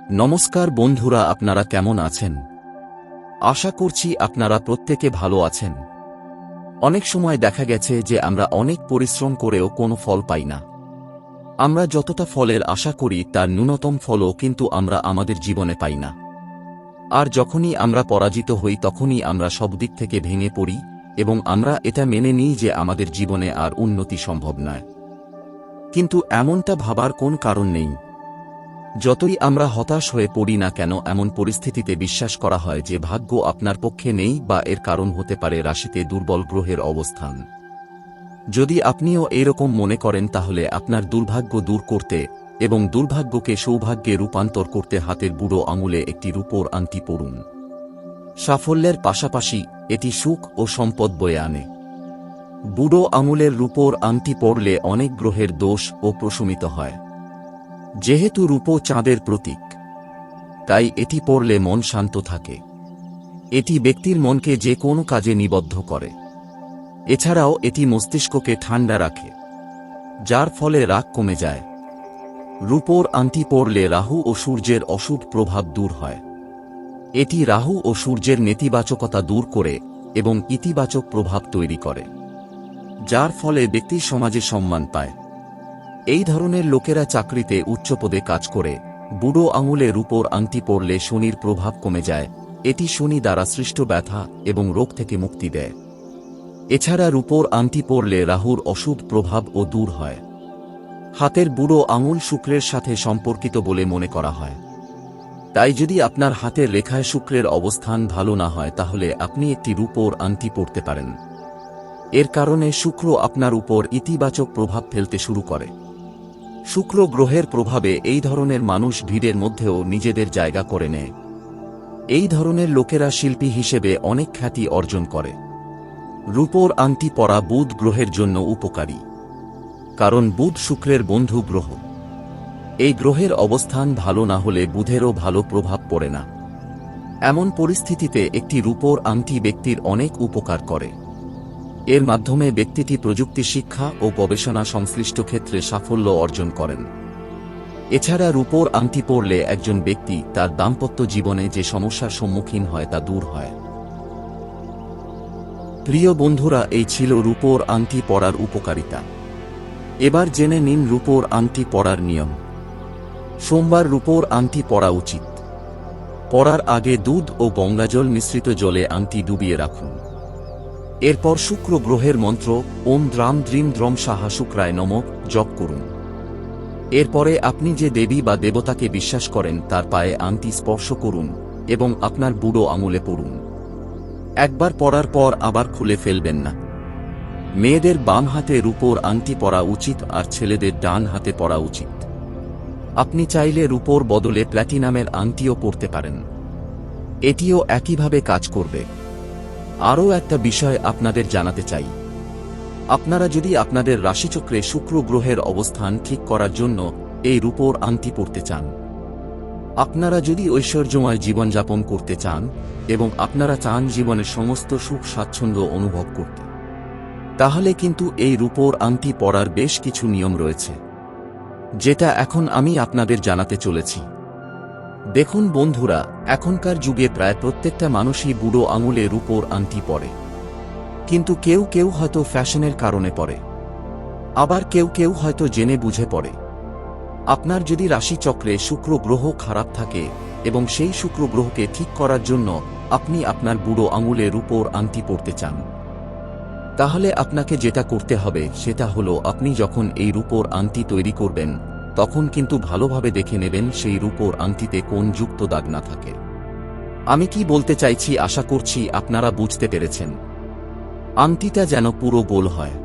নমস্কার বন্ধুরা, আপনারা কেমন আছেন? আশা করছি আপনারা প্রত্যেকে ভালো আছেন। অনেক সময় দেখা গেছে যে আমরা অনেক পরিশ্রম করেও কোনো ফল পাই না। আমরা যতটা ফলের আশা করি তার ন্যূনতম ফলও কিন্তু আমরা আমাদের জীবনে পাই না। আর যখনই আমরা পরাজিত হই তখনই আমরা সব দিক থেকে ভেঙে পড়ি এবং আমরা এটা মেনে নিই যে আমাদের জীবনে আর উন্নতি সম্ভব নয়। কিন্তু এমনটা ভাবার কোন কারণ নেই। যতই আমরা হতাশ হয়ে পড়ি না কেন, এমন পরিস্থিতিতে বিশ্বাস করা হয় যে ভাগ্য আপনার পক্ষে নেই বা এর কারণ হতে পারে রাশিতে দুর্বল গ্রহের অবস্থান। যদি আপনিও এরকম মনে করেন তাহলে আপনার দুর্ভাগ্য দূর করতে এবং দুর্ভাগ্যকে সৌভাগ্যে রূপান্তর করতে হাতের বুড়ো আঙুলে একটি রূপোর আংটি পরুন। সাফল্যের পাশাপাশি এটি সুখ ও সম্পদ বয়ে আনে। বুড়ো আঙুলের রূপোর আংটি পরলে অনেক গ্রহের দোষ ও প্রশমিত হয়। যেহেতু রূপো চাঁদের প্রতীক, তাই এটি পরলে মন শান্ত থাকে। এটি ব্যক্তির মনকে যে কোনো কাজে নিবদ্ধ করে। এছাড়াও এটি মস্তিষ্ককে ঠান্ডা রাখে, যার ফলে রাগ কমে যায়। রূপোর আংটি পরলে রাহু ও সূর্যের অশুভ প্রভাব দূর হয়। এটি রাহু ও সূর্যের নেতিবাচকতা দূর করে এবং ইতিবাচক প্রভাব তৈরি করে, যার ফলে ব্যক্তি সমাজে সম্মান পায়। এই ধরনের লোকেরা চাকরিতে উচ্চপদে কাজ করে। বুড়ো আঙুলে রূপোর আংটি পরলে শনির প্রভাব কমে যায়। এটি শনি দ্বারা সৃষ্ট ব্যথা এবং রোগ থেকে মুক্তি দেয়। এছাড়া রূপোর আংটি পরলে রাহুর অশুভ প্রভাবও দূর হয়। হাতের বুড়ো আঙুল শুক্রের সাথে সম্পর্কিত বলে মনে করা হয়। তাই যদি আপনার হাতের রেখায় শুক্রের অবস্থান ভালো না হয় তাহলে আপনি একটি রূপোর আংটি পরতে পারেন। এর কারণে শুক্র আপনার উপর ইতিবাচক প্রভাব ফেলতে শুরু করে। শুক্র গ্রহের প্রভাবে এই ধরনের মানুষ ভিড়ের মধ্যেও নিজেদের জায়গা করে নেয়। এই ধরনের লোকেরা শিল্পী হিসেবে অনেক খ্যাতি অর্জন করে। রূপোর আংটি পরা বুধ গ্রহের জন্য উপকারী, কারণ বুধ শুক্রের বন্ধু গ্রহ। এই গ্রহের অবস্থান ভালো না হলে বুধেরও ভালো প্রভাব পড়ে না। এমন পরিস্থিতিতে একটি রূপোর আংটি ব্যক্তির অনেক উপকার করে। এর মাধ্যমে ব্যক্তিটি প্রযুক্তি, শিক্ষা ও গবেষণা সংশ্লিষ্ট ক্ষেত্রে সাফল্য অর্জন করেন। এছাড়া রূপোর আংটি পরলে একজন ব্যক্তি তার দাম্পত্য জীবনে যে সমস্যার সম্মুখীন হয় তা দূর হয়। প্রিয় বন্ধুরা, এই ছিল রূপোর আংটি পরার উপকারিতা। এবার জেনে নিন রূপোর আংটি পরার নিয়ম। সোমবার রূপোর আংটি পরা উচিত। পরার আগে দুধ ও গঙ্গাজল মিশ্রিত জলে আংটি ডুবিয়ে রাখুন। এরপর শুক্র গ্রহের মন্ত্র ওম দ্রাম দ্রিম দ্রম সাহা শুক্রায় নমঃ জপ করুন। এরপরে আপনি যে দেবী বা দেবতাকে বিশ্বাস করেন তার পায়ে আংটি স্পর্শ করুন এবং আপনার বুড়ো আঙুলে পরুন। একবার পরার পর আবার খুলে ফেলবেন না। মেয়েদের বাম হাতে রূপোর আংটি পরা উচিত আর ছেলেদের ডান হাতে পরা উচিত। আপনি চাইলে রূপোর বদলে প্ল্যাটিনামের আংটিও পরতে পারেন। এটিও একইভাবে কাজ করবে। আরও একটা বিষয় আপনাদের জানাতে চাই। আপনারা যদি আপনাদের রাশিচক্রে শুক্র গ্রহের অবস্থান ঠিক করার জন্য এই রূপোর আংটি পরতে চান, আপনারা যদি ঐশ্বর্যময় জীবনযাপন করতে চান এবং আপনারা চান জীবনের সমস্ত সুখ স্বাচ্ছন্দ্য অনুভব করতে, তাহলে কিন্তু এই রূপোর আংটি পরার বেশ কিছু নিয়ম রয়েছে, যেটা এখন আমি আপনাদের জানাতে চলেছি। দেখুন বন্ধুরা, এখনকার যুগে প্রায় প্রত্যেকটা মানুষই বুড়ো আঙুলে রূপোর আংটি পরে। কিন্তু কেউ কেউ হয়তো ফ্যাশনের কারণে পরে, আবার কেউ কেউ হয়তো জেনে বুঝে পরে। আপনার যদি রাশিচক্রে শুক্র গ্রহ খারাপ থাকে এবং সেই শুক্র গ্রহকে ঠিক করার জন্য আপনি আপনার বুড়ো আঙুলে রূপোর আংটি পরতে চান, তাহলে আপনাকে যেটা করতে হবে সেটা হলো, আপনি যখন এই রূপোর আংটি তৈরি করবেন তখন কিন্তু ভালোভাবে দেখে নেবেন সেই রূপোর আংটিতে কোন যুক্ত দাগ না থাকে। আমি কি বলতে চাইছি আশা করছি আপনারা বুঝতে পেরেছেন। আংটিটা যেন পুরো গোল হয়,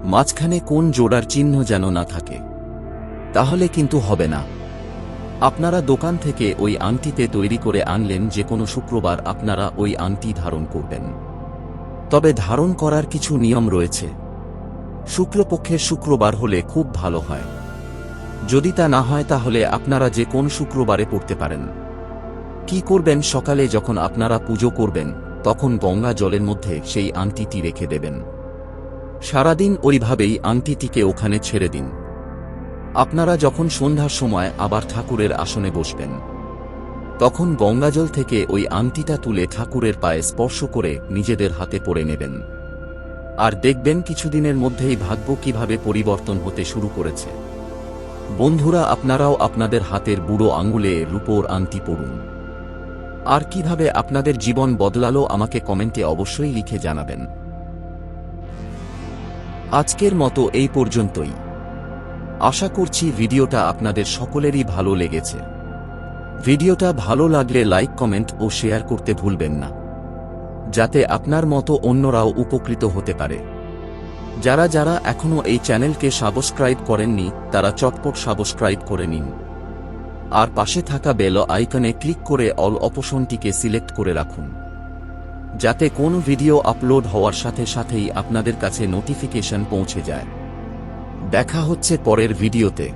মাঝখানে কোন জোড়ার চিহ্ন যেন না থাকে, তাহলে কিন্তু হবে না। আপনারা দোকান থেকে ওই আংটিতে তৈরি করে আনলেন, যে কোনো শুক্রবার আপনারা ওই আংটি ধারণ করবেন। তবে ধারণ করার কিছু নিয়ম রয়েছে। শুক্লপক্ষের শুক্রবার হলে খুব ভালো হয়। যদি তা না হয় তাহলে আপনারা যে কোন শুক্রবারে পড়তে পারেন। কি করবেন, সকালে যখন আপনারা পুজো করবেন তখন গঙ্গা জলের মধ্যে সেই আংটিটি রেখে দেবেন। সারাদিন ওইভাবেই আংটিটিকে ওখানে ছেড়ে দিন। আপনারা যখন সন্ধ্যার সময় আবার ঠাকুরের আসনে বসবেন, তখন গঙ্গাজল থেকে ওই আংটিটা তুলে ঠাকুরের পায়ে স্পর্শ করে নিজেদের হাতে পরে নেবেন। আর দেখবেন কিছুদিনের মধ্যেই ভাগ্য কিভাবে পরিবর্তন হতে শুরু করেছে। বন্ধুরা, আপনারাও আপনাদের হাতের বুড়ো আঙ্গুলে রূপোর আংটি পরুন। আর কিভাবে আপনাদের জীবন বদলালো আমাকে কমেন্টে অবশ্যই লিখে জানাবেন। আজকের মতো এই পর্যন্তই। আশা করছি ভিডিওটা আপনাদের সকলেরই ভালো লেগেছে। ভিডিওটা ভালো লাগলে লাইক, কমেন্ট ও শেয়ার করতে ভুলবেন না, যাতে আপনার মতো অন্যরাও উপকৃত হতে পারে। যারা যারা এখনো এই চ্যানেলকে সাবস্ক্রাইব করেননি তারা চটপট সাবস্ক্রাইব করে নিন। আর পাশে থাকা বেল আইকনে ক্লিক করে অল অপশনটিকে সিলেক্ট করে রাখুন, যাতে কোন ভিডিও আপলোড হওয়ার সাথে সাথেই আপনাদের কাছে নোটিফিকেশন পৌঁছে যায়। দেখা হচ্ছে পরের ভিডিওতে।